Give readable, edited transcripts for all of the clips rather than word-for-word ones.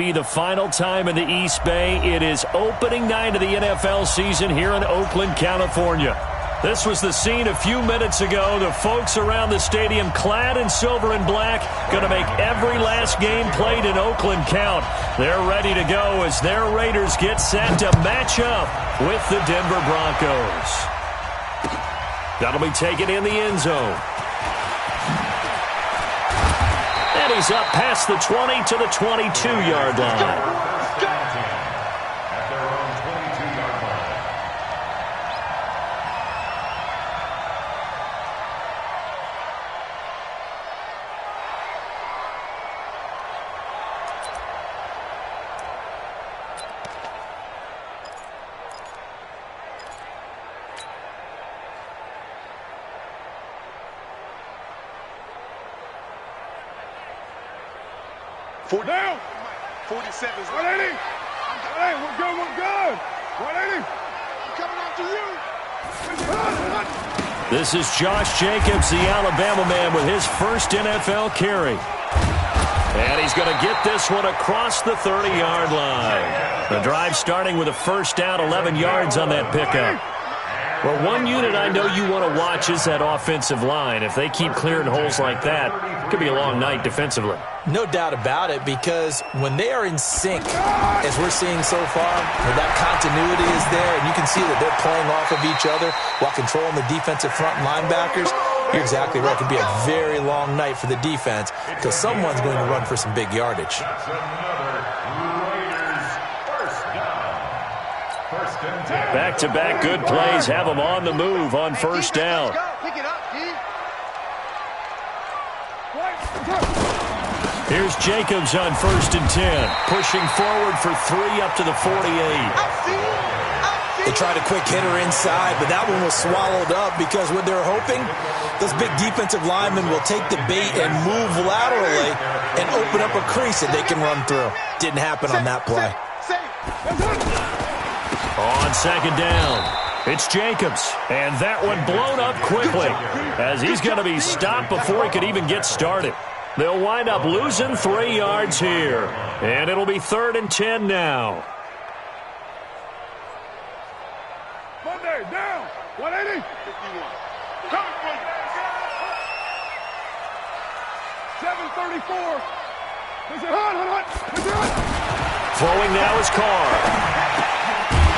be the final time in the East Bay. It is opening night of the NFL season here in Oakland, California. This was the scene a few minutes ago. The folks around the stadium clad in silver and black going to make every last game played in Oakland count. They're ready to go as their Raiders get set to match up with the Denver Broncos. That'll be taken in the end zone. And he's up past the 20 to the 22-yard line. Four down. 47's 180. 180. We're good. We're good. 180. I'm coming after you. This is Josh Jacobs, the Alabama man, with his first NFL carry. And he's going to get this one across the 30-yard line. The drive starting with a first down, 11 yards on that pickup. Well, one unit I know you want to watch is that offensive line. If they keep clearing holes like that, it could be a long night defensively. No doubt about it, because when they are in sync, as we're seeing so far, that continuity is there, and you can see that they're playing off of each other while controlling the defensive front linebackers. You're exactly right. It could be a very long night for the defense because someone's going to run for some big yardage. Back-to-back good plays have them on the move on first down. Here's Jacobs on 1st and 10, pushing forward for 3 up to the 48. They tried a quick hitter inside, but that one was swallowed up because what they're hoping, those big defensive linemen will take the bait and move laterally and open up a crease that they can run through. Didn't happen on that play. On second down, it's Jacobs, and that one blown up quickly as he's going to be stopped before he could even get started. They'll wind up losing 3 yards here, and it'll be 3rd and 10 now. Monday, down, 180. 734. Throwing now is Carr.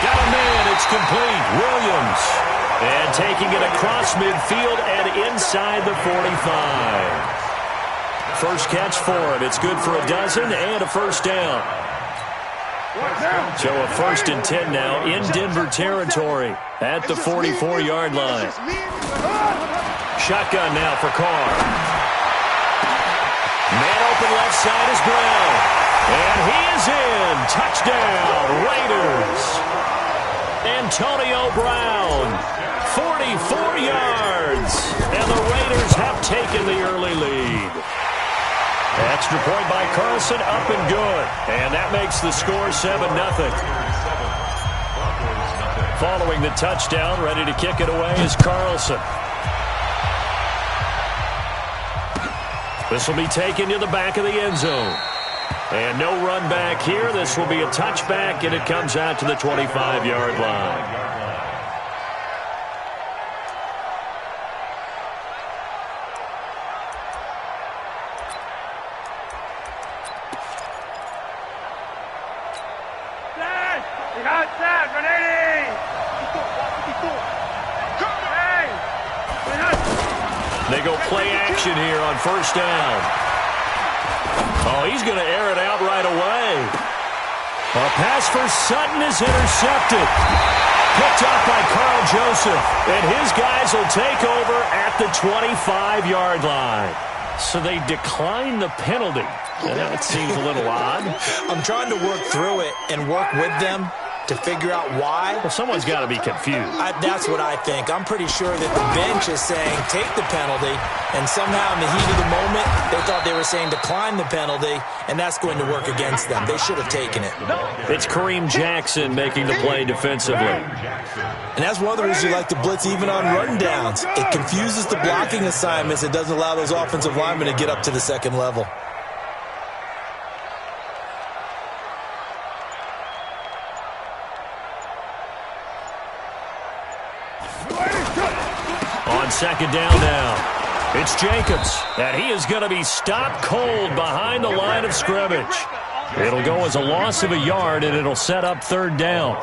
Got a man, it's complete. Williams. And taking it across midfield and inside the 45. First catch for him. It's good for a dozen and a first down. So a 1st and 10 now in Denver territory at the 44-yard line. Shotgun now for Carr. Man open left side is Brown. And he is in. Touchdown, Raiders. Antonio Brown, 44 yards. And the Raiders have taken the early lead. Extra point by Carlson, up and good. And that makes the score 7-0. Following the touchdown, ready to kick it away is Carlson. This will be taken to the back of the end zone. And no run back here. This will be a touchback, and it comes out to the 25-yard line. They go play action here on first down. Oh, he's going to air it out right away. A pass for Sutton is intercepted. Picked up by Carl Joseph. And his guys will take over at the 25-yard line. So they decline the penalty. That seems a little odd. I'm trying to work through it and work with them to figure out why. Well, someone's got to be confused. That's what I think. I'm pretty sure that the bench is saying take the penalty, and somehow in the heat of the moment, they thought they were saying decline the penalty, and that's going to work against them. They should have taken it. It's Kareem Jackson making the play defensively. And that's one of the reasons you like to blitz even on rundowns. It confuses the blocking assignments. It doesn't allow those offensive linemen to get up to the second level. On second down now. It's Jacobs, and he is going to be stopped cold behind the line of scrimmage. It'll go as a loss of a yard, and it'll set up third down.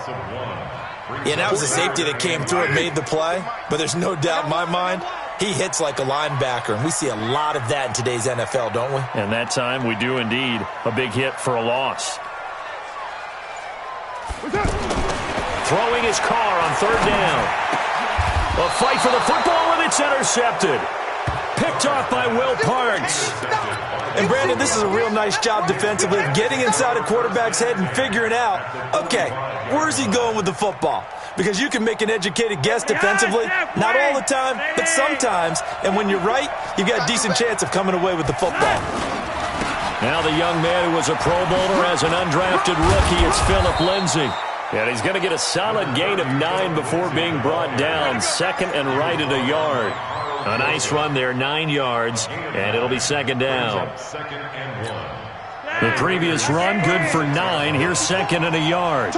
Yeah, that was a safety that came through and made the play, but there's no doubt in my mind he hits like a linebacker, and we see a lot of that in today's NFL, don't we? And that time we do indeed. A big hit for a loss. Throwing his car on third down. A fight for the football, and it's intercepted. Picked off by Will Parks. And, Brandon, this is a real nice job defensively of getting inside a quarterback's head and figuring out, okay, where's he going with the football? Because you can make an educated guess defensively, not all the time, but sometimes. And when you're right, you've got a decent chance of coming away with the football. Now the young man who was a Pro Bowler as an undrafted rookie, it's Phillip Lindsay. And he's going to get a solid gain of 9 before being brought down. Second and right at a yard. A nice run there, 9 yards, and it'll be second down. The previous run, good for 9. Here's second and a yard.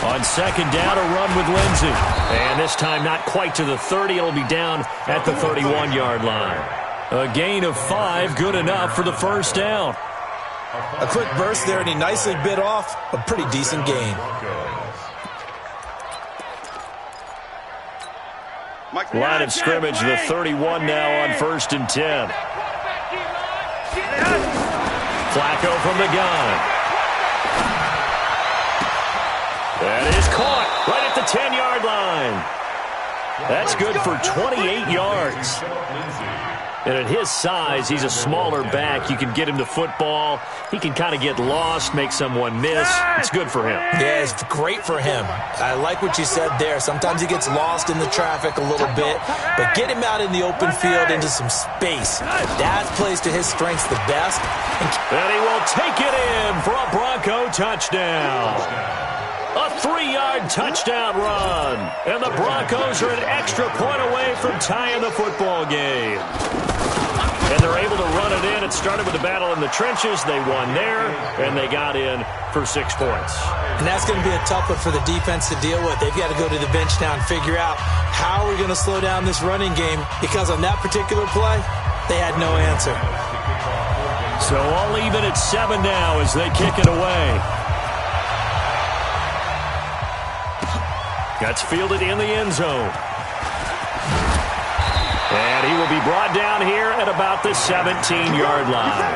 On second down, a run with Lindsay. And this time not quite to the 30. It'll be down at the 31-yard line. A gain of 5, good enough for the first down. A quick burst there, and he nicely bit off a pretty decent gain. Line of scrimmage, the 31 now on first and 10. Flacco from the gun. That is caught right at the 10-yard line. That's good for 28 yards. And at his size, he's a smaller back. You can get him the football. He can kind of get lost, make someone miss. It's good for him. Yeah, it's great for him. I like what you said there. Sometimes he gets lost in the traffic a little bit, but get him out in the open field into some space. That plays to his strengths the best. And he will take it in for a Bronco touchdown. A 3-yard touchdown run. And the Broncos are an extra point away from tying the football game. And they're able to run it in. It started with a battle in the trenches. They won there, and they got in for 6 points. And that's going to be a tough one for the defense to deal with. They've got to go to the bench now and figure out how we're going to slow down this running game, because on that particular play, they had no answer. So all even at 7 now as they kick it away. That's fielded in the end zone. And he will be brought down here at about the 17-yard line.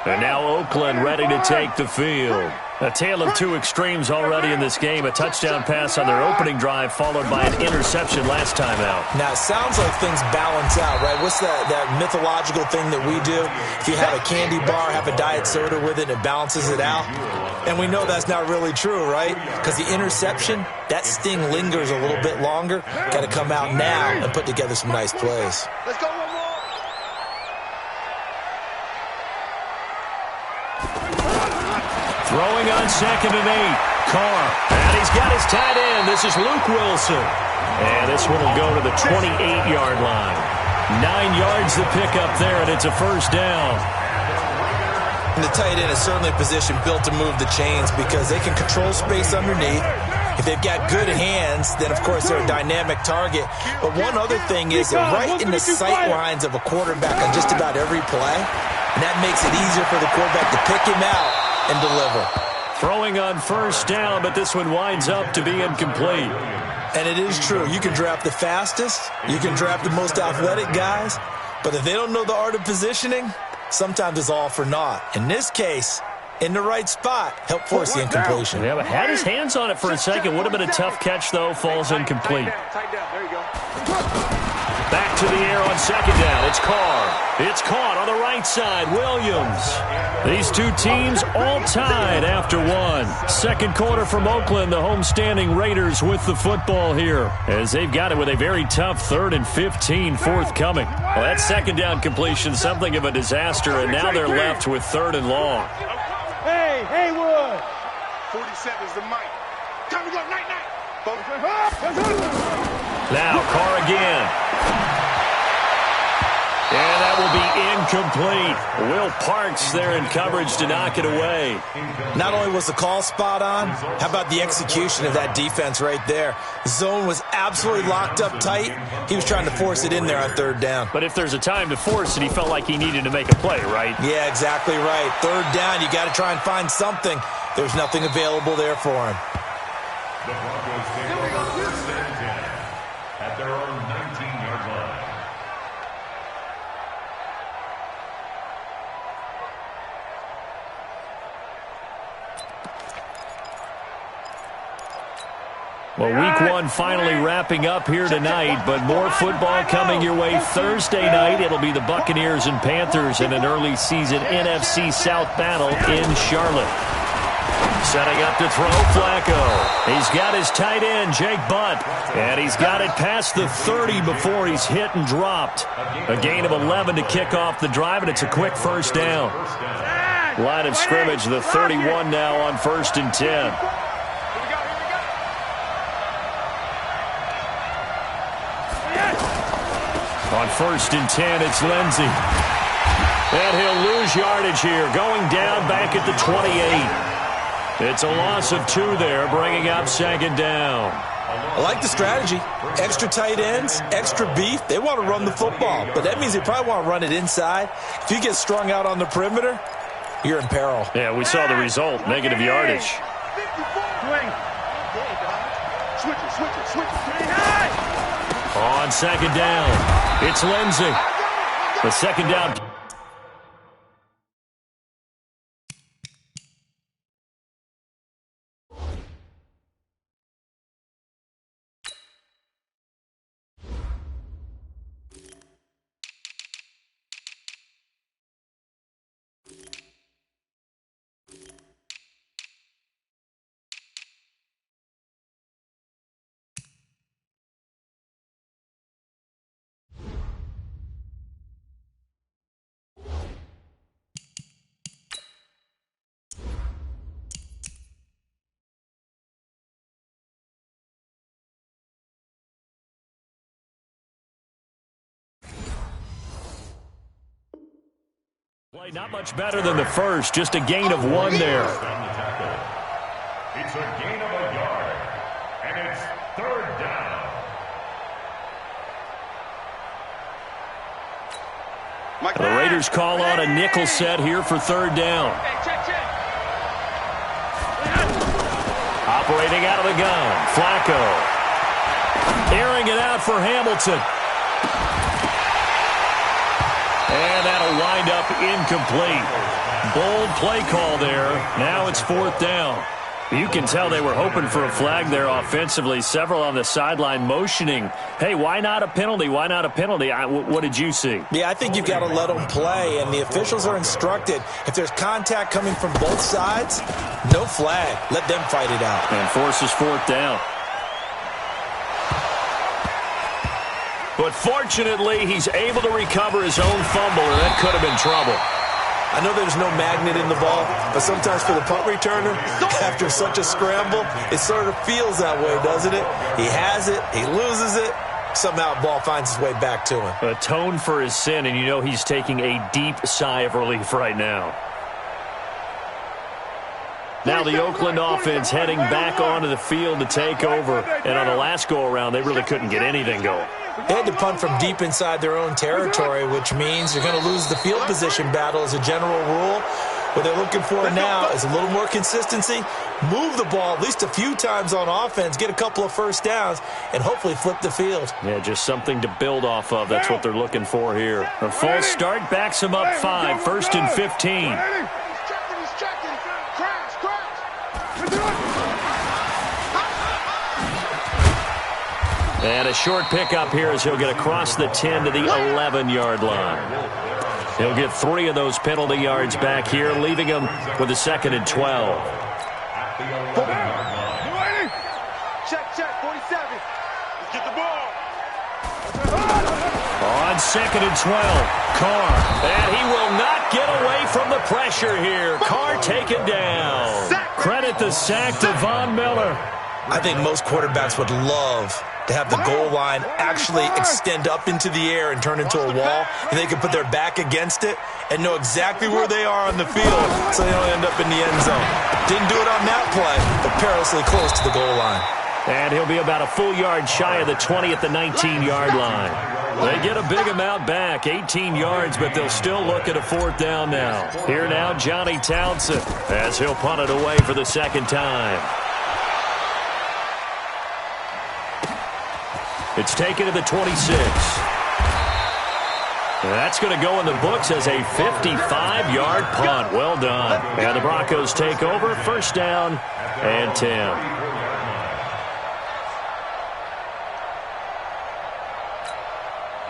And now Oakland ready to take the field. A tale of two extremes already in this game. A touchdown pass on their opening drive followed by an interception last time out. Now, it sounds like things balance out, right? What's that mythological thing that we do? If you have a candy bar, have a diet soda with it, and it balances it out. And we know that's not really true, right? Because the interception, that sting lingers a little bit longer. Got to come out now and put together some nice plays. Let's go, one more. Throwing on second and 8. Carr. And he's got his tight end. This is Luke Wilson. And this one will go to the 28-yard line. 9 yards to pick up there, and it's a first down. And the tight end is certainly a position built to move the chains because they can control space underneath. If they've got good hands, then, of course, they're a dynamic target. But one other thing is they're right in the sight lines of a quarterback on just about every play. And that makes it easier for the quarterback to pick him out and deliver. Throwing on first down, but this one winds up to be incomplete. And it is true. You can draft the fastest. You can draft the most athletic guys. But if they don't know the art of positioning, sometimes it's all for naught. In this case, in the right spot, help force the incompletion. Yeah, but had his hands on it for a second. Would have been a tough catch, though. Falls incomplete. Tight down. There you go. Back to the air on second down. It's Carr. It's caught on the right side. Williams. These two teams all tied after one. Second quarter from Oakland. The homestanding Raiders with the football here as they've got it with a very tough 3rd and 15 forthcoming. Well, that second down completion, something of a disaster, and now they're left with 3rd and long. Hey, Haywood. 47's the mic. Time to go. Night, night. Now Carr again. And that will be incomplete. Will Parks there in coverage to knock it away. Not only was the call spot on, how about the execution of that defense right there? The zone was absolutely locked up tight. He was trying to force it in there on third down. But if there's a time to force it, he felt like he needed to make a play, right? Yeah, exactly right. Third down, you got to try and find something. There's nothing available there for him. The Broncos take over first and 10 at their own 19-yard line. Well, week one finally wrapping up here tonight, but more football coming your way Thursday night. It'll be the Buccaneers and Panthers in an early season NFC South battle in Charlotte. Setting up to throw, Flacco. He's got his tight end, Jake Butt, and he's got it past the 30 before he's hit and dropped. A gain of 11 to kick off the drive, and it's a quick first down. Line of scrimmage, the 31 now on 1st and 10. On 1st and 10, it's Lindsey. And he'll lose yardage here, going down back at the 28. It's a loss of 2 there, bringing up 2nd down. I like the strategy. Extra tight ends, extra beef. They want to run the football, but that means they probably want to run it inside. If you get strung out on the perimeter, you're in peril. Yeah, we saw the result, negative yardage. On 2nd down, it's Lindsey. The 2nd down. Play not much better than the first, just a gain of 1 there. It's a gain of a yard, and it's 3rd down. The Raiders call on a nickel set here for 3rd down. Operating out of the gun, Flacco. Airing it out for Hamilton. And that'll wind up incomplete. Bold play call there. Now it's 4th down. You can tell they were hoping for a flag there offensively. Several on the sideline motioning. Hey, why not a penalty? Why not a penalty? What did you see? Yeah, I think you've got to let them play, and the officials are instructed. If there's contact coming from both sides, no flag. Let them fight it out. And forces 4th down. But fortunately, he's able to recover his own fumble, and that could have been trouble. I know there's no magnet in the ball, but sometimes for the punt returner, after such a scramble, it sort of feels that way, doesn't it? He has it, he loses it, somehow the ball finds its way back to him. Atone for his sin, and you know he's taking a deep sigh of relief right now. Now the Oakland offense heading back onto the field to take over. And on the last go-around, they really couldn't get anything going. They had to punt from deep inside their own territory, which means you're going to lose the field position battle as a general rule. What they're looking for now is a little more consistency, move the ball at least a few times on offense, get a couple of first downs, and hopefully flip the field. Yeah, just something to build off of. That's what they're looking for here. A false start backs them up 5, 1st and 15. And a short pickup here as he'll get across the 10 to the 11-yard line. He'll get 3 of those penalty yards back here, leaving him with a 2nd and 12. Check, 47. Let's get the ball. On 2nd and 12, Carr. And he will not get away from the pressure here. Carr taken down. Credit the sack to Von Miller. I think most quarterbacks would love to have the goal line actually extend up into the air and turn into a wall, and they can put their back against it and know exactly where they are on the field so they don't end up in the end zone. Didn't do it on that play, but perilously close to the goal line. And he'll be about a full yard shy of the 20 at the 19-yard line. They get a big amount back, 18 yards, but they'll still look at a fourth down now. Here now, Johnny Townsend, as he'll punt it away for the second time. It's taken to the 26. That's going to go in the books as a 55-yard punt. Well done. And the Broncos take over, first down and 10.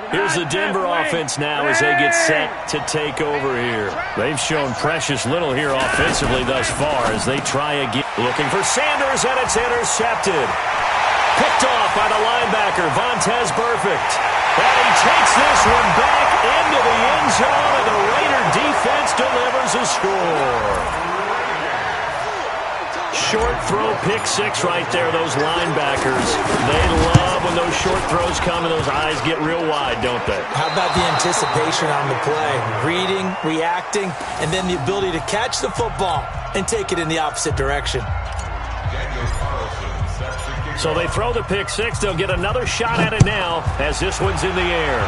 Here's the Denver offense now as they get set to take over here. They've shown precious little here offensively thus far as they try again. Looking for Sanders, and it's intercepted. Picked off by the linebacker, Vontaze Burfict. And he takes this one back into the end zone, and the Raider defense delivers a score. Short throw, pick six right there, those linebackers. They love when those short throws come and those eyes get real wide, don't they? How about the anticipation on the play? Reading, reacting, and then the ability to catch the football and take it in the opposite direction. So they throw the pick six. They'll get another shot at it now as this one's in the air.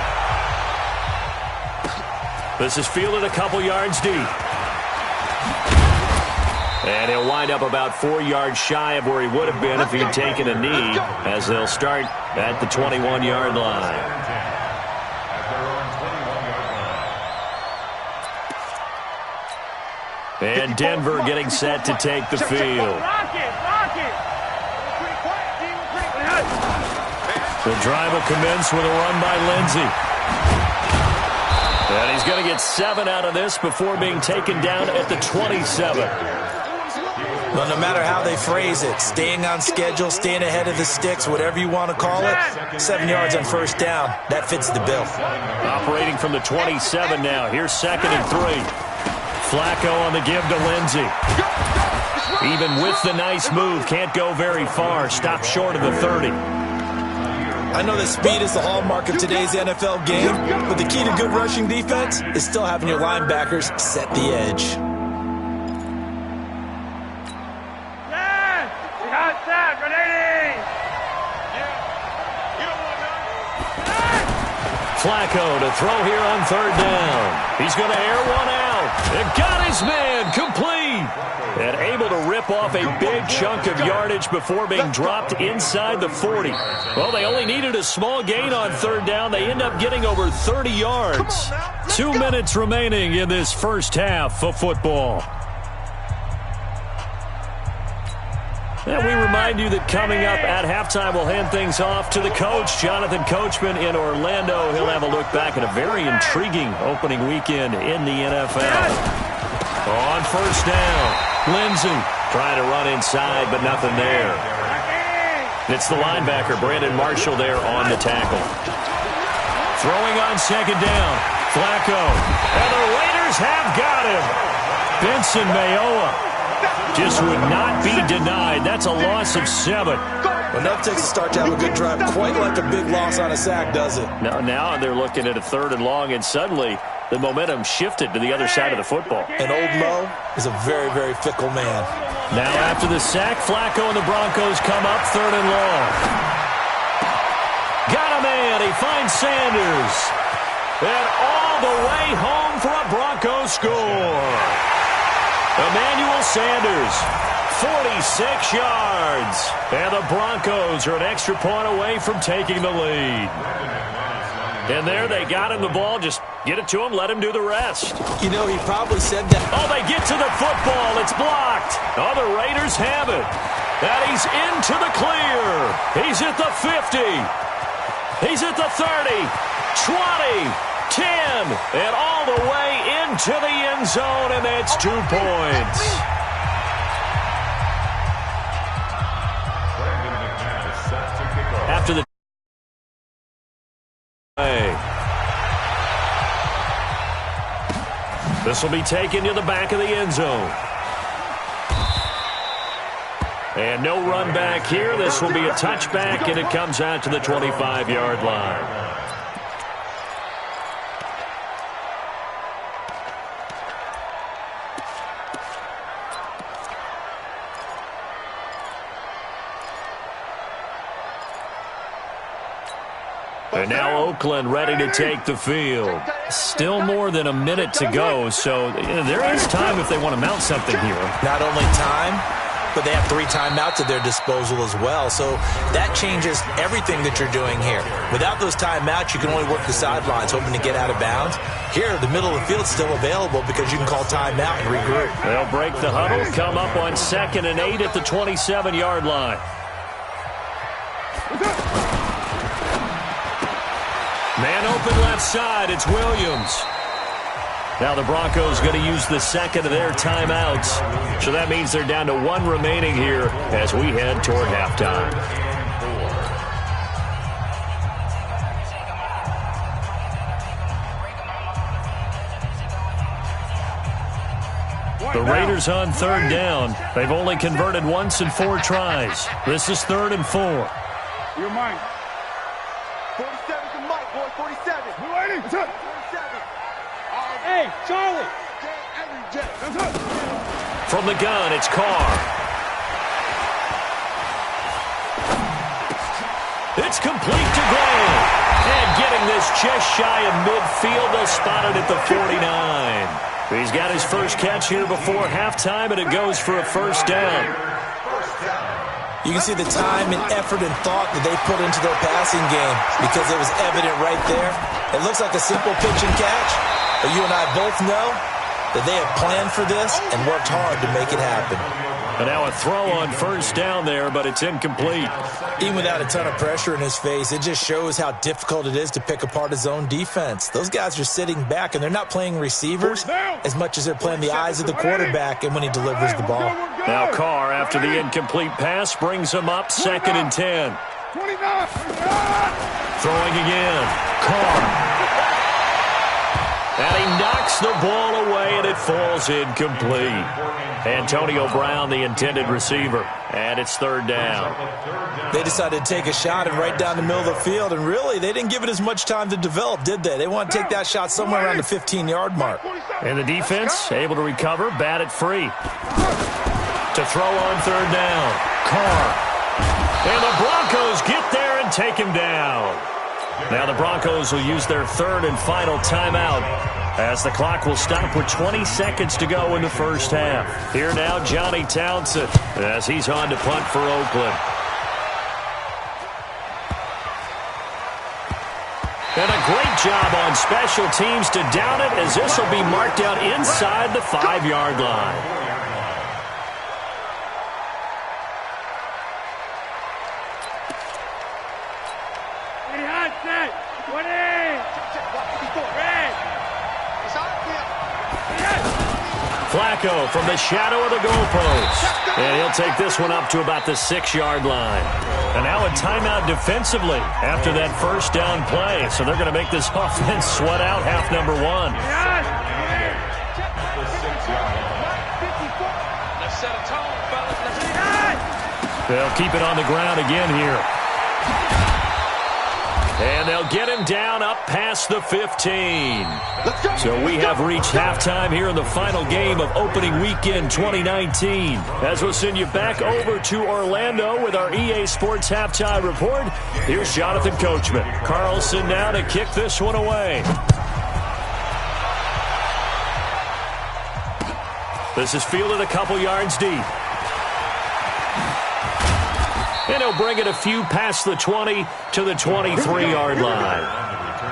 This is fielded a couple yards deep. And he'll wind up about 4 yards shy of where he would have been if he'd taken a knee, as they'll start at the 21-yard line. And Denver getting set to take the field. The drive will commence with a run by Lindsey. And he's going to get 7 out of this before being taken down at the 27. Well, no matter how they phrase it, staying on schedule, staying ahead of the sticks, whatever you want to call it, 7 yards on first down, that fits the bill. Operating from the 27 now. Here's 2nd and 3. Flacco on the give to Lindsey. Even with the nice move, can't go very far. Stop short of the 30. I know that speed is the hallmark of today's NFL game, but the key to good rushing defense is still having your linebackers set the edge. Flacco to throw here on 3rd down. He's going to air one out. It got his man complete. And able to rip off a big chunk of yardage before being dropped inside the 40. Well, they only needed a small gain on 3rd down. They end up getting over 30 yards. 2 minutes remaining in this first half of football. And we remind you that coming up at halftime, we'll hand things off to the coach, Jonathan Coachman in Orlando. He'll have a look back at a very intriguing opening weekend in the NFL. On first down, Lindsey trying to run inside, but nothing there. It's the linebacker, Brandon Marshall, there on the tackle. Throwing on 2nd down, Flacco. And the Raiders have got him. Benson Mayowa just would not be denied. That's a loss of 7. Enough takes a start to have a good drive. Quite like a big loss on a sack, does it? Now they're looking at a 3rd and long, and suddenly the momentum shifted to the other side of the football. And old Mo is a very, very fickle man. Now after the sack, Flacco and the Broncos come up 3rd and long. Got a man. He finds Sanders. And all the way home for a Broncos score. Emmanuel Sanders, 46 yards. And the Broncos are an extra point away from taking the lead. And there they got him the ball. Just get it to him, let him do the rest. You know, he probably said that. Oh, they get to the football. It's blocked. Oh, the Raiders have it. And he's into the clear. He's at the 50. He's at the 30, 20, 10, and all the way into the end zone, and that's 2 points. After the this will be taken to the back of the end zone. And no run back here. This will be a touchback, and it comes out to the 25-yard line. And now Oakland ready to take the field. Still more than a minute to go, so there is time if they want to mount something here. Not only time, but they have 3 timeouts at their disposal as well. So that changes everything that you're doing here. Without those timeouts, you can only work the sidelines, hoping to get out of bounds. Here, the middle of the field is still available because you can call timeout and regroup. They'll break the huddle, come up on 2nd and 8 at the 27-yard line. Man open left side, it's Williams. Now the Broncos going to use the second of their timeouts. So that means they're down to 1 remaining here as we head toward halftime. The Raiders on 3rd down. They've only converted once in 4 tries. This is 3rd and 4. You're mine. 47 to Mike, boy. 47. New lady. That's it. 47. Hey, Charlie. That's it. From the gun, it's Carr. It's complete to Gray. And getting this just shy of midfield, they'll spot it at the 49. He's got his first catch here before halftime, and it goes for a first down. You can see the time and effort and thought that they put into their passing game because it was evident right there. It looks like a simple pitch and catch, but you and I both know that they have planned for this and worked hard to make it happen. And now a throw on first down there, but it's incomplete. Even without a ton of pressure in his face, it just shows how difficult it is to pick apart his own defense. Those guys are sitting back, and they're not playing receivers as much as they're playing the eyes of the quarterback and when he delivers the ball. Now Carr, after the incomplete pass, brings him up 2nd and 10. Throwing again. Carr. And he knocks the ball away, and it falls incomplete. Antonio Brown, the intended receiver, and it's 3rd down. They decided to take a shot and right down the middle of the field, and really, they didn't give it as much time to develop, did they? They want to take that shot somewhere around the 15-yard mark. And the defense able to recover, bat it free. To throw on 3rd down, Carr. And the Broncos get there and take him down. Now the Broncos will use their 3rd and final timeout as the clock will stop with 20 seconds to go in the first half. Here now, Johnny Townsend as he's on to punt for Oakland. And a great job on special teams to down it as this will be marked out inside the 5-yard line. Flacco from the shadow of the goalpost. And he'll take this one up to about the 6-yard line. And now a timeout defensively after that first down play. So they're going to make this offense sweat out half number 1. They'll keep it on the ground again here. And they'll get him down up past the 15. So we have reached halftime here in the final game of opening weekend 2019. As we'll send you back over to Orlando with our EA Sports Halftime Report, here's Jonathan Coachman. Carlson now to kick this one away. This is fielded a couple yards deep. And he'll bring it a few past the 20 to the 23-yard line.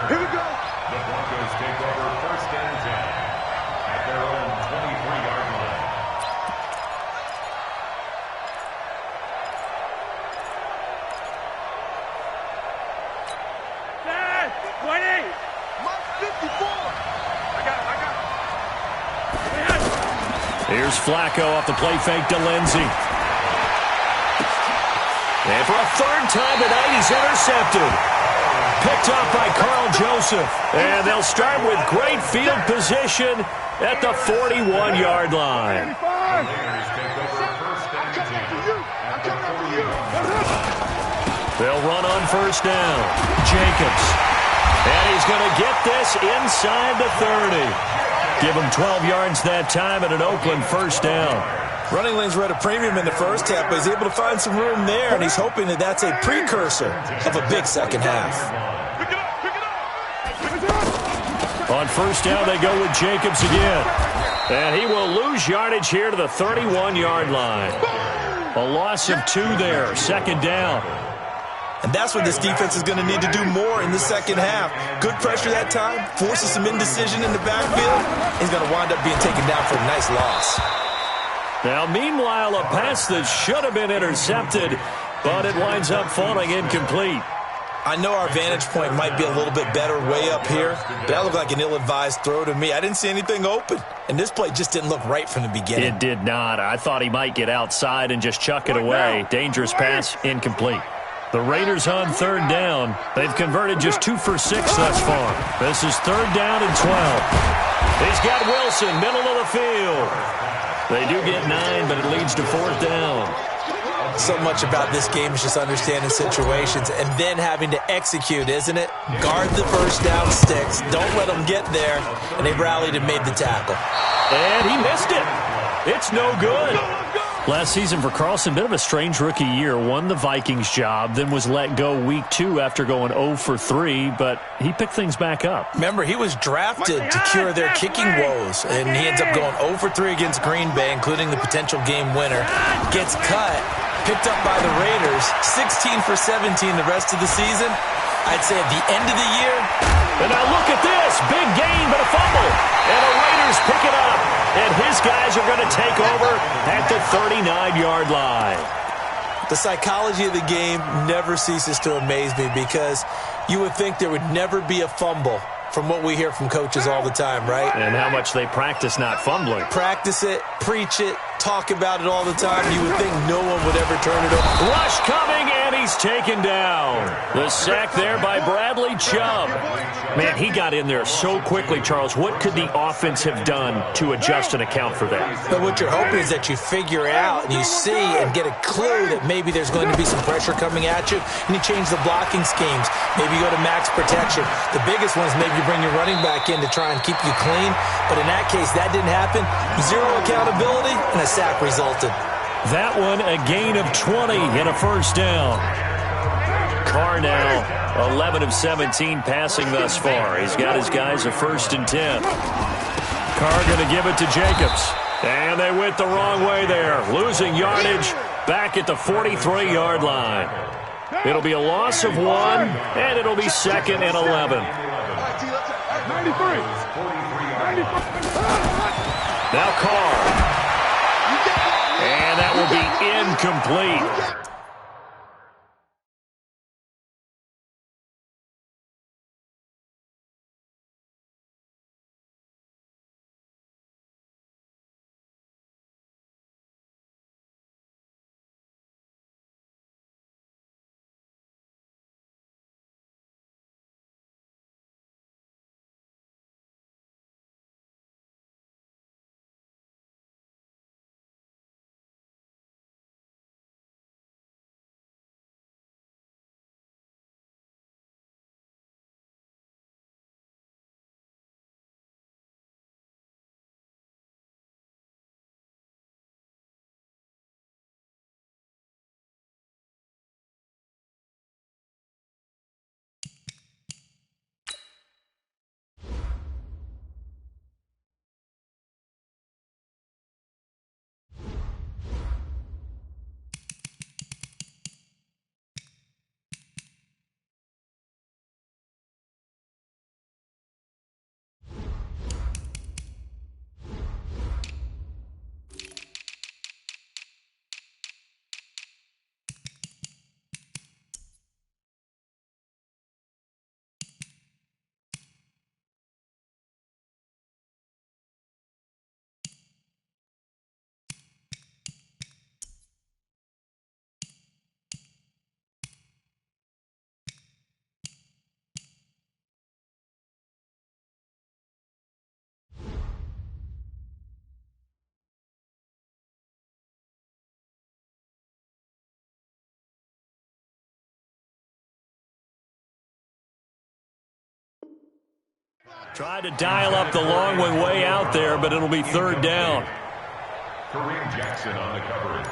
Here we go. The Broncos take over 1st and 10 at their own 23-yard line. Dad, 20. Mike 54. I got it. Here's Flacco off the play fake to Lindsey. And for a 3rd time tonight, he's intercepted. Picked off by Carl Joseph. And they'll start with great field position at the 41-yard line. They'll run on first down. Jacobs. And he's going to get this inside the 30. Give him 12 yards that time at an Oakland first down. Running lanes were at a premium in the first half, but he's able to find some room there, and he's hoping that that's a precursor of a big second half. On first down, they go with Jacobs again. And he will lose yardage here to the 31-yard line. A loss of 2 there, second down. And that's what this defense is going to need to do more in the second half. Good pressure that time, forces some indecision in the backfield. He's going to wind up being taken down for a nice loss. Now, meanwhile, a pass that should have been intercepted, but it winds up falling incomplete. I know our vantage point might be a little bit better way up here, but that looked like an ill-advised throw to me. I didn't see anything open, and this play just didn't look right from the beginning. It did not. I thought he might get outside and just chuck it away. Dangerous pass, incomplete. The Raiders on third down. They've converted just 2 for 6 thus far. This is third down and 12. He's got Wilson, middle of the field. They do get 9, but it leads to fourth down. So much about this game is just understanding situations and then having to execute, isn't it? Guard the first down sticks. Don't let them get there. And they rallied and made the tackle. And he missed it. It's no good. Last season for Carlson, bit of a strange rookie year. Won the Vikings job, then was let go week 2 after going 0 for 3, but he picked things back up. Remember, he was drafted to cure their kicking woes, and he ends up going 0 for 3 against Green Bay, including the potential game winner. Gets cut, picked up by the Raiders, 16 for 17 the rest of the season. I'd say at the end of the year. And now look at this. Big gain, but a fumble. And the Raiders pick it up. And his guys are going to take over at the 39-yard line. The psychology of the game never ceases to amaze me because you would think there would never be a fumble from what we hear from coaches all the time, right? And how much they practice not fumbling. Practice it, preach it, talk about it all the time. You would think no one would ever turn it over. Rush coming, and he's taken down. The sack there by Bradley Chubb. Man, he got in there so quickly, Charles. What could the offense have done to adjust and account for that? But what you're hoping is that you figure out and you see and get a clue that maybe there's going to be some pressure coming at you, and you change the blocking schemes. Maybe you go to max protection. The biggest one is maybe you bring your running back in to try and keep you clean. But in that case, that didn't happen. Zero accountability, and a sack resulted. That one, a gain of 20 and a first down. Carr now 11 of 17 passing thus far. He's got his guys a 1st and 10. Carr going to give it to Jacobs. And they went the wrong way there. Losing yardage back at the 43-yard line. It'll be a loss of 1, and it'll be 2nd and 11. 93. Now Carr. And that will be incomplete. Tried to dial up the long one way out there, but it'll be third down. Kareem Jackson on the coverage.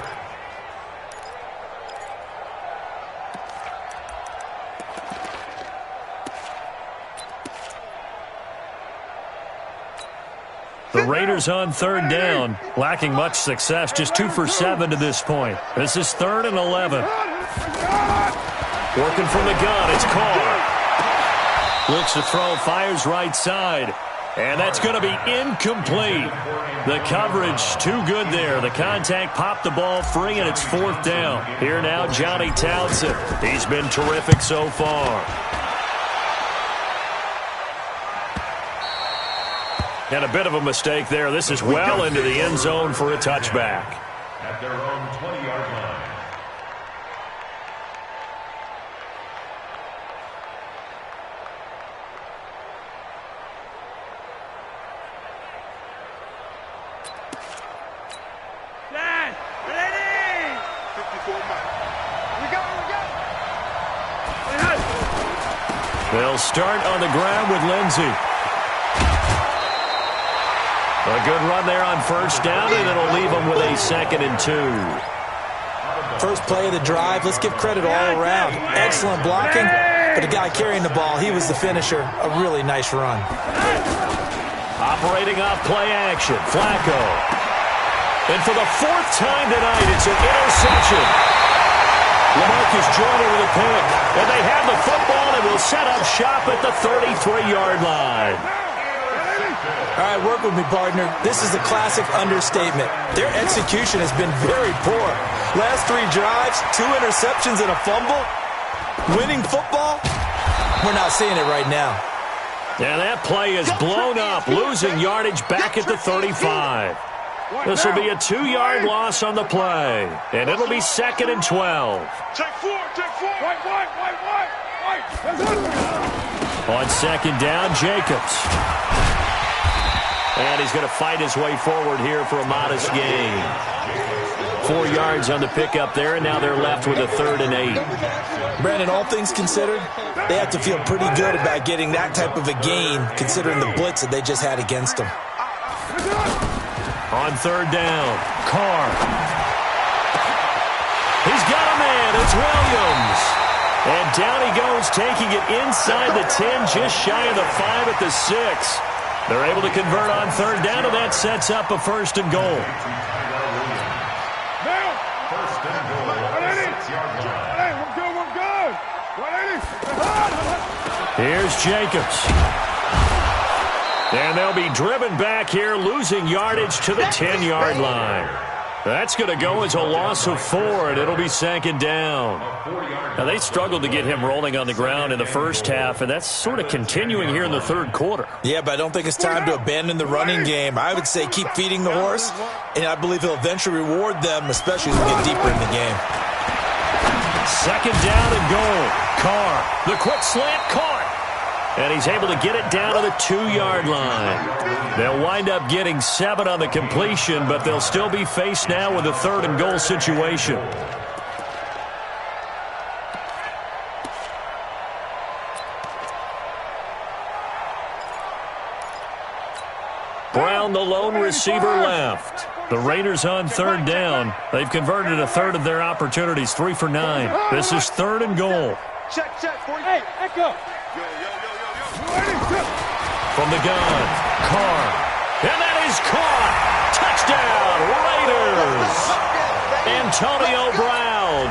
The Raiders on third down, lacking much success, just 2 for 7 to this point. This is 3rd and 11. Working from the gun, it's Carr. Looks to throw, fires right side. And that's going to be incomplete. The coverage too good there. The contact popped the ball free, and it's 4th down. Here now, Johnny Townsend. He's been terrific so far. And a bit of a mistake there. This is well into the end zone for a touchback. At their own 20-yard line. They'll start on the ground with Lindsey. A good run there on first down, and it'll leave them with a 2nd and 2. First play of the drive, let's give credit all around. Excellent blocking, but the guy carrying the ball, he was the finisher. A really nice run. Operating off play action, Flacco. And for the 4th time tonight, it's an interception. LaMarcus Joyner with a pick. And they have the football and will set up shop at the 33-yard line. All right, work with me, partner. This is a classic understatement. Their execution has been very poor. Last 3 drives, 2 interceptions and a fumble. Winning football? We're not seeing it right now. And that play is blown up, losing yardage back at the 35. This will be a 2-yard loss on the play, and it'll be 2nd and 12. Take 4, take 4. White. On 2nd down, Jacobs. And he's going to fight his way forward here for a modest gain. 4 yards on the pickup there, and now they're left with a 3rd and 8. Brandon, all things considered, they have to feel pretty good about getting that type of a gain, considering the blitz that they just had against them. On 3rd down, Carr. He's got a man. It's Williams. And down he goes, taking it inside the 10, just shy of the 5 at the 6. They're able to convert on 3rd down, and that sets up a 1st and goal. First and goal at the 6-yard line. Here's Jacobs. And they'll be driven back here, losing yardage to the 10-yard line. That's going to go as a loss of 4, and it'll be 2nd down. Now, they struggled to get him rolling on the ground in the first half, and that's sort of continuing here in the 3rd quarter. Yeah, but I don't think it's time to abandon the running game. I would say keep feeding the horse, and I believe he'll eventually reward them, especially as we get deeper in the game. 2nd down and goal. Carr, the quick slant caught. And he's able to get it down to the 2-yard line. They'll wind up getting 7 on the completion, but they'll still be faced now with a 3rd and goal situation. Brown, the lone receiver, left. The Raiders on 3rd down. They've converted a 1/3 of their opportunities, 3 for 9. This is 3rd and goal. Check. Hey, echo. From the gun, Carr. And that is caught. Touchdown, Raiders. Antonio Brown.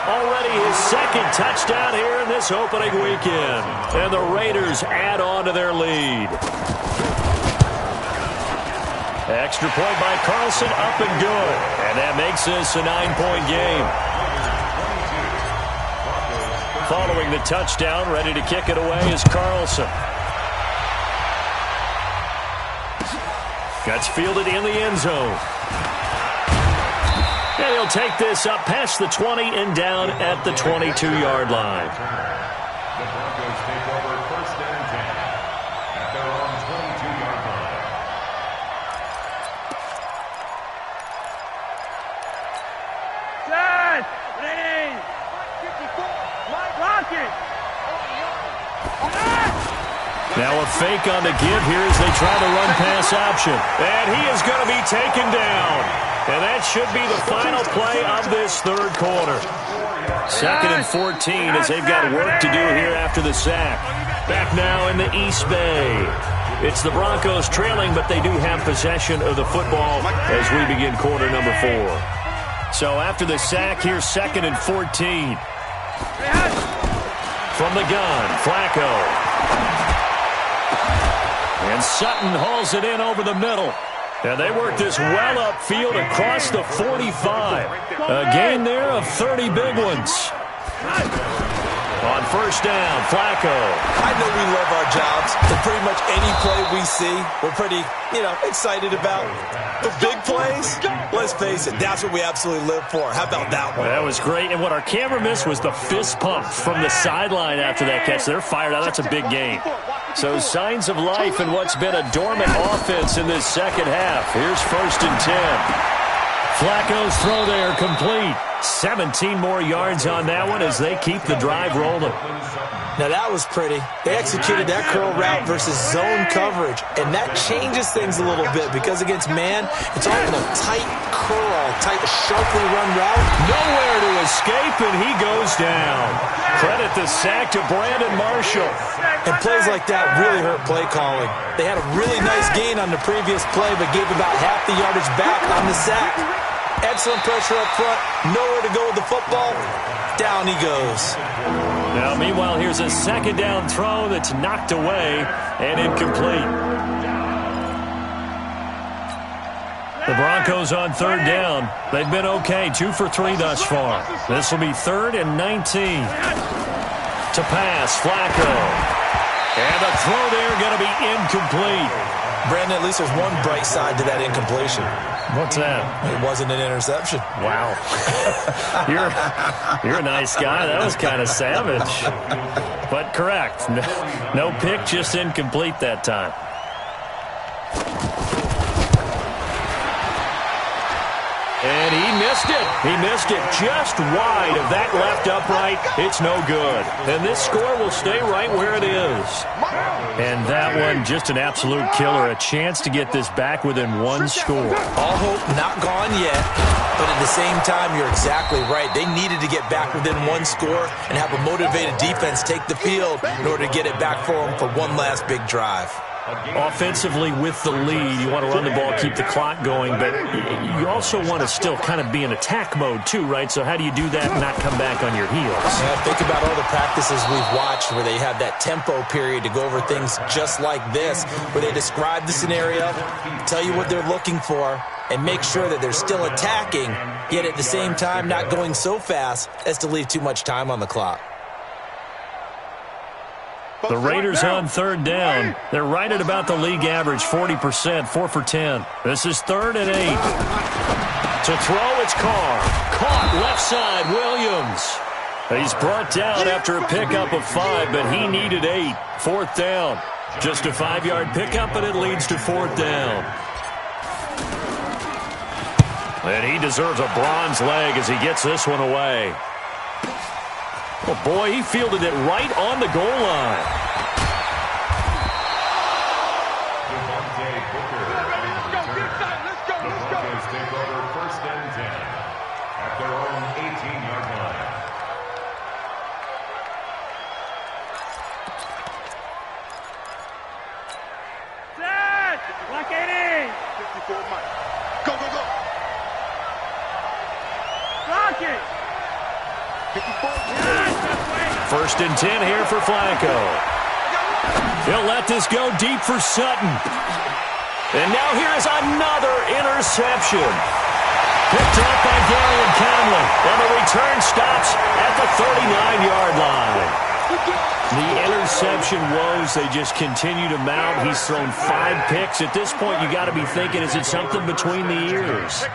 Already his 2nd touchdown here in this opening weekend. And the Raiders add on to their lead. Extra point by Carlson, up and good. And that makes this a 9-point game. Following the touchdown, ready to kick it away is Carlson. Gets fielded in the end zone. And he'll take this up past the 20 and down at the 22-yard line. The Broncos take over 1st and 10 at their own 22-yard line. Set. Ready. 54. Lock it. Now a fake on the give here as they try to run pass option. And he is going to be taken down. And that should be the final play of this third quarter. 2nd and 14 as they've got work to do here after the sack. Back now in the East Bay. It's the Broncos trailing, but they do have possession of the football as we begin quarter number 4. So after the sack, here's 2nd and 14. From the gun, Flacco. And Sutton hauls it in over the middle. And they work this well upfield across the 45. A gain there of 30 big ones. On first down, Flacco. I know we love our jobs, and pretty much any play we see, we're pretty, excited about. But big plays, let's face it, that's what we absolutely live for. How about that one? That was great, and what our camera missed was the fist pump from the sideline after that catch. They're fired out. That's a big gain. So signs of life in what's been a dormant offense in this second half. Here's 1st and 10. Flacco's throw there complete. 17 more yards on that one as they keep the drive rolling. Now that was pretty. They executed that curl route versus zone coverage, and that changes things a little bit because against man, it's all in a tight curl, sharply run route. Nowhere to escape, and he goes down. Credit the sack to Brandon Marshall. And plays like that really hurt play calling. They had a really nice gain on the previous play, but gave about half the yardage back on the sack. Excellent pressure up front. Nowhere to go with the football. Down he goes. Now, meanwhile, here's a 2nd down throw that's knocked away and incomplete. The Broncos on 3rd down. They've been okay, 2 for 3 thus far. This will be 3rd and 19. To pass, Flacco. And the throw there going to be incomplete. Brandon, at least there's one bright side to that incompletion. What's that? It wasn't an interception. Wow. You're a nice guy. That was kind of savage. But correct. No pick, just incomplete that time. And he missed it. He missed it just wide of that left upright. It's no good. And this score will stay right where it is. And that one, just an absolute killer. A chance to get this back within 1 score. All hope not gone yet. But at the same time, you're exactly right. They needed to get back within 1 score and have a motivated defense take the field in order to get it back for them for one last big drive. Offensively with the lead, you want to run the ball, keep the clock going, but you also want to still kind of be in attack mode too, right? So how do you do that and not come back on your heels? Yeah, think about all the practices we've watched where they have that tempo period to go over things just like this, where they describe the scenario, tell you what they're looking for, and make sure that they're still attacking, yet at the same time not going so fast as to leave too much time on the clock. The Raiders on 3rd down. They're right at about the league average, 40%, 4 for 10. This is 3rd and 8. To throw, it's Carr. Caught left side, Williams. He's brought down after a pickup of 5, but he needed 8. 4th down. Just a 5-yard pickup, but it leads to 4th down. And he deserves a bronze leg as he gets this one away. Oh, boy, he fielded it right on the goal line. The Broncos take over 1st and 10 at their own 18-yard line. Set! Lock it in! 54 Mike. Go, go, go! Lock it! 54. 1st and 10 here for Flacco. He'll let this go deep for Sutton. And now here is another interception. Picked up by Darian Conley. And the return stops at the 39-yard line. The interception woes, they just continue to mount. He's thrown 5 picks. At this point, you got to be thinking, is it something between the ears?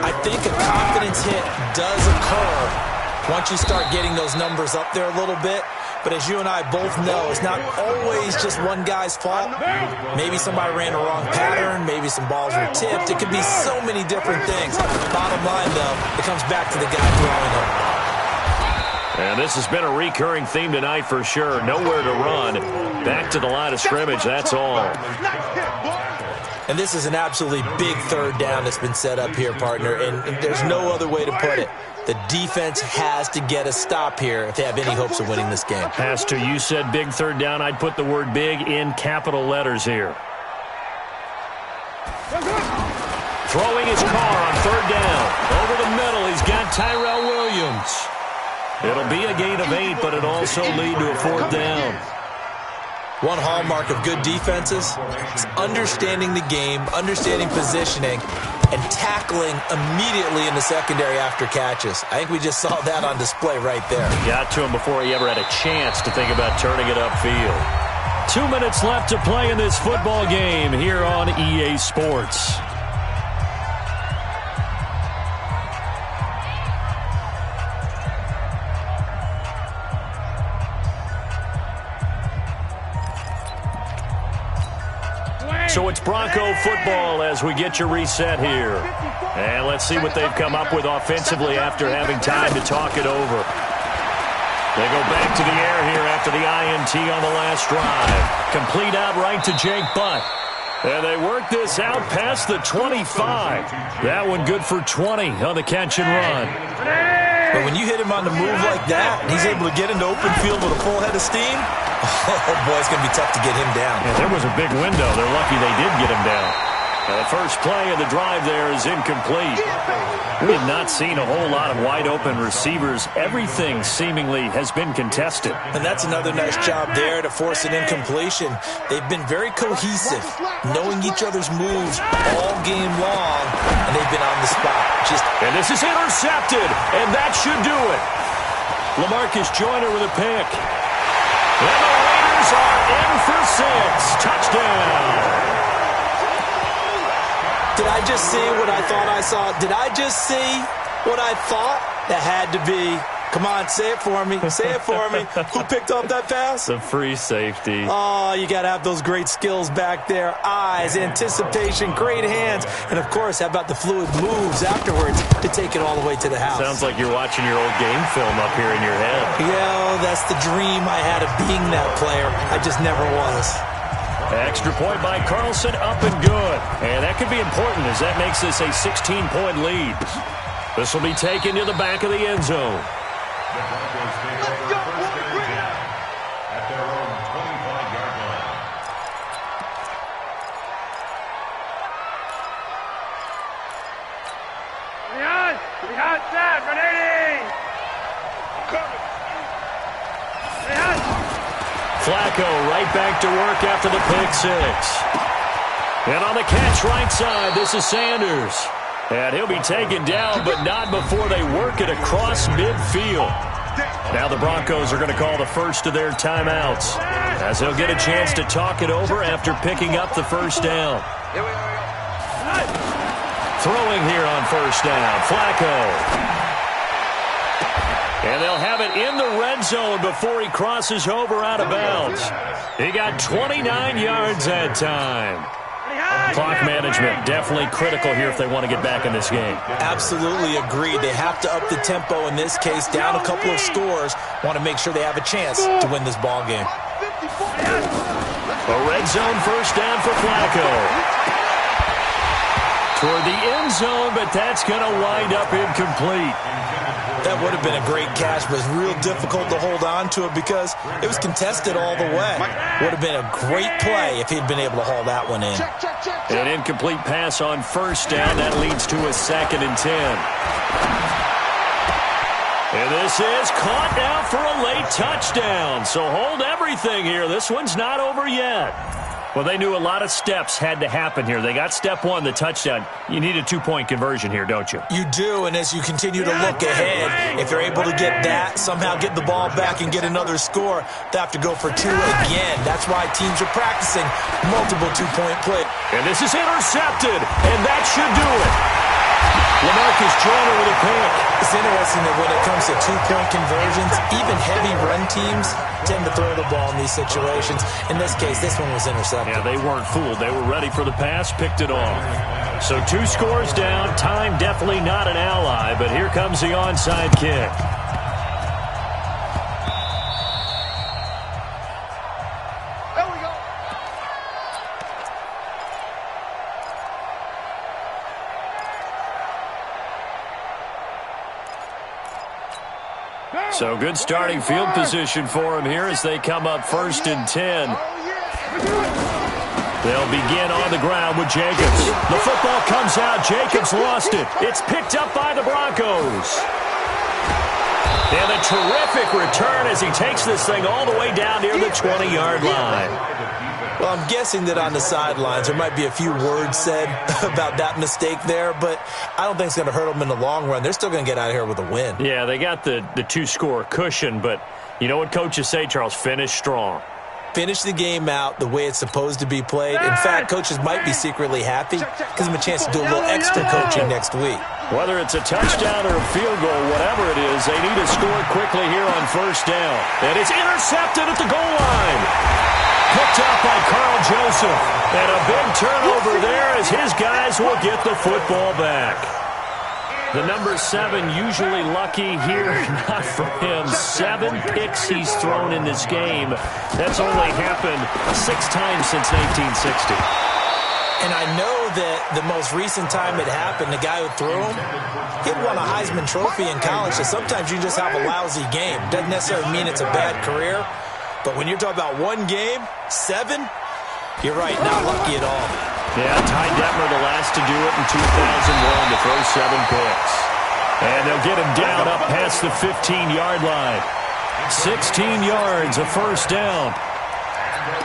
I think a confidence hit does occur once you start getting those numbers up there a little bit. But as you and I both know, it's not always just one guy's fault. Maybe somebody ran a wrong pattern. Maybe some balls were tipped. It could be so many different things. Bottom line, though, it comes back to the guy throwing them. And this has been a recurring theme tonight for sure. Nowhere to run. Back to the line of scrimmage, that's all. And this is an absolutely big third down that's been set up here, partner, and there's no other way to put it. The defense has to get a stop here if they have any hopes of winning this game. Has to. You said big third down. I'd put the word big in capital letters here. Throwing his car on third down. Over the middle, he's got Tyrell Williams. It'll be a gain of 8, but it also lead to a fourth down. One hallmark of good defenses is understanding the game, understanding positioning, and tackling immediately in the secondary after catches. I think we just saw that on display right there. Got to him before he ever had a chance to think about turning it upfield. 2 minutes left to play in this football game here on EA Sports. So it's Bronco football as we get your reset here. And let's see what they've come up with offensively after having time to talk it over. They go back to the air here after the INT on the last drive. Complete out right to Jake Butt. And they work this out past the 25. That one good for 20 on the catch and run. But when you hit him on the move like that, and he's able to get into open field with a full head of steam, oh boy, it's going to be tough to get him down. Yeah, there was a big window. They're lucky they did get him down. The first play of the drive there is incomplete. We have not seen a whole lot of wide-open receivers. Everything seemingly has been contested. And that's another nice job there to force an incompletion. They've been very cohesive, knowing each other's moves all game long, and they've been on the spot. And this is intercepted, and that should do it. LaMarcus Joyner with a pick. And the Raiders are in for 6. Touchdown. Did I just see what I thought I saw? Did I just see what I thought? That had to be. Come on, say it for me. Say it for me. Who picked up that pass? The free safety. Oh, you got to have those great skills back there. Eyes, anticipation, great hands. And, of course, how about the fluid moves afterwards to take it all the way to the house? Sounds like you're watching your old game film up here in your head. Yeah, that's the dream I had of being that player. I just never was. Extra point by Carlson, up and good. And that could be important as that makes this a 16-point lead. This will be taken to the back of the end zone. The Broncos take over first and 10 at their own 25-yard line. Behind set, ready! Flacco right back to work after the pick 6. And on the catch right side, this is Sanders. And he'll be taken down, but not before they work it across midfield. Now the Broncos are going to call the first of their timeouts, as they'll get a chance to talk it over after picking up the first down. Throwing here on first down, Flacco. And they'll have it in the red zone before he crosses over out of bounds. He got 29 yards that time. Clock management definitely critical here if they want to get back in this game. Absolutely agreed. They have to up the tempo in this case, down a couple of scores. Want to make sure they have a chance to win this ball game. A red zone first down for Flacco. Toward the end zone, but that's going to wind up incomplete. That would have been a great catch, but it's real difficult to hold on to it because it was contested all the way. Would have been a great play if he'd been able to haul that one in. An incomplete pass on first down. That leads to a 2nd and 10. And this is caught now for a late touchdown. So hold everything here. This one's not over yet. Well, they knew a lot of steps had to happen here. They got step 1, the touchdown. You need a 2-point conversion here, don't you? You do, and as you continue to look ahead, if they're able to get that, somehow get the ball back and get another score, they have to go for 2 again. That's why teams are practicing multiple 2-point plays. And this is intercepted, and that should do it. LaMarcus Joyner with a pick. It's interesting that when it comes to 2-point conversions, even heavy run teams tend to throw the ball in these situations. In this case, this one was intercepted. Yeah, they weren't fooled. They were ready for the pass, picked it off. So 2 scores down. Time definitely not an ally, but here comes the onside kick. So good starting field position for him here as they come up 1st and 10. They'll begin on the ground with Jacobs. The football comes out. Jacobs lost it. It's picked up by the Broncos. And a terrific return as he takes this thing all the way down near the 20-yard line. Well, I'm guessing that on the sidelines there might be a few words said about that mistake there, but I don't think it's going to hurt them in the long run. They're still going to get out of here with a win. Yeah, they got the two-score cushion, but you know what coaches say, Charles? Finish strong. Finish the game out the way it's supposed to be played. In fact, coaches might be secretly happy. Gives them a chance to do a little extra coaching next week. Whether it's a touchdown or a field goal, whatever it is, they need to score quickly here on 1st down. And it's intercepted at the goal line. Picked up by Carl Joseph. And a big turnover there as his guys will get the football back. The number 7 usually lucky here, not for him. 7 picks he's thrown in this game. That's only happened 6 times since 1960. And I know that the most recent time it happened, the guy who threw him, he had won a Heisman Trophy in college, so sometimes you just have a lousy game. Doesn't necessarily mean it's a bad career, but when you're talking about one game, 7, you're right, not lucky at all. Yeah, Ty Detmer the last to do it in 2001 to throw 7 picks. And they'll get him down up past the 15-yard line. 16 yards, a 1st down.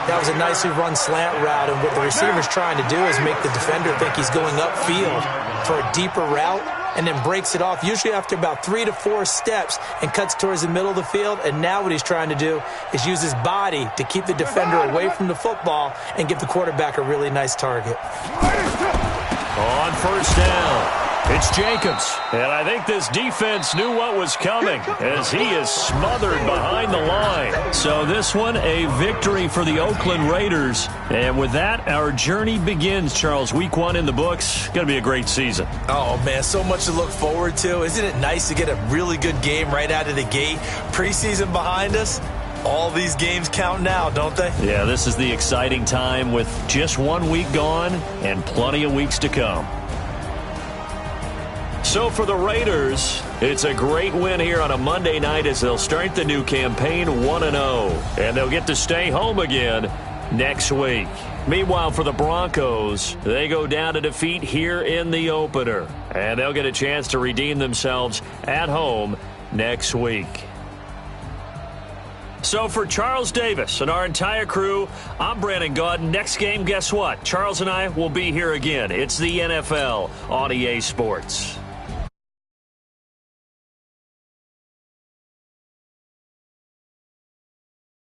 That was a nicely run slant route, and what the receiver's trying to do is make the defender think he's going upfield for a deeper route and then breaks it off, usually after about 3 to 4 steps, and cuts towards the middle of the field. And now what he's trying to do is use his body to keep the defender away from the football and give the quarterback a really nice target. On 1st down, it's Jacobs. And I think this defense knew what was coming as he is smothered behind the line. So this one, a victory for the Oakland Raiders. And with that, our journey begins, Charles. Week 1 in the books. Going to be a great season. Oh, man, so much to look forward to. Isn't it nice to get a really good game right out of the gate? Preseason behind us. All these games count now, don't they? Yeah, this is the exciting time with just 1 week gone and plenty of weeks to come. So for the Raiders, it's a great win here on a Monday night as they'll start the new campaign 1-0. And they'll get to stay home again next week. Meanwhile, for the Broncos, they go down to defeat here in the opener. And they'll get a chance to redeem themselves at home next week. So for Charles Davis and our entire crew, I'm Brandon Gaudin. Next game, guess what? Charles and I will be here again. It's the NFL on EA Sports.